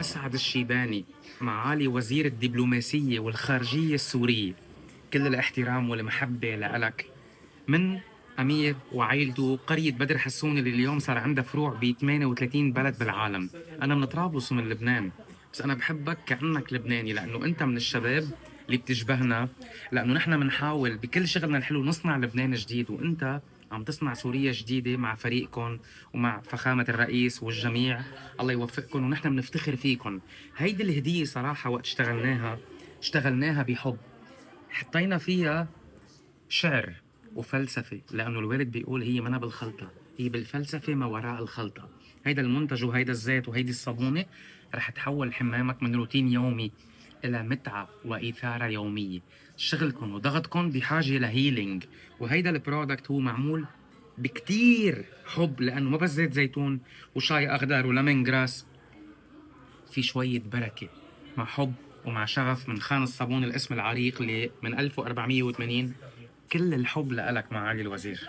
أسعد الشيباني، معالي وزير الدبلوماسية والخارجية السورية. كل الاحترام والمحبة لإلك من أمير وعائلته قرية بدر حسون اللي اليوم صار عندها فروع ب 38 بلد بالعالم. أنا من طرابلس ومن لبنان، بس أنا بحبك كأنك لبناني لأنه أنت من الشباب اللي بتشبهنا، لأنه نحن بنحاول بكل شغلنا الحلو نصنع لبنان جديد، وأنت عم تصنع سوريا جديدة مع فريقكم ومع فخامة الرئيس والجميع. الله يوفقكم ونحن بنفتخر فيكم. هيدي الهدية صراحة وقت اشتغلناها بحب، حطينا فيها شعر وفلسفة، لأنه الوالد بيقول هي منا بالخلطة، هي بالفلسفة ما وراء الخلطة. هيدا المنتج وهيدا الزيت وهيدي الصابونة رح تحول حمامك من روتين يومي إلى متعة وإثارة يومية. شغلكم وضغطكم بحاجة لهيلينج، وهيدا البرودكت هو معمول بكتير حب، لأنه ما بس زيت زيتون وشاي أخضر وليمون جراس، في شوية بركة مع حب ومع شغف من خان الصابون الاسم العريق اللي من 1480. كل الحب لك معالي الوزير.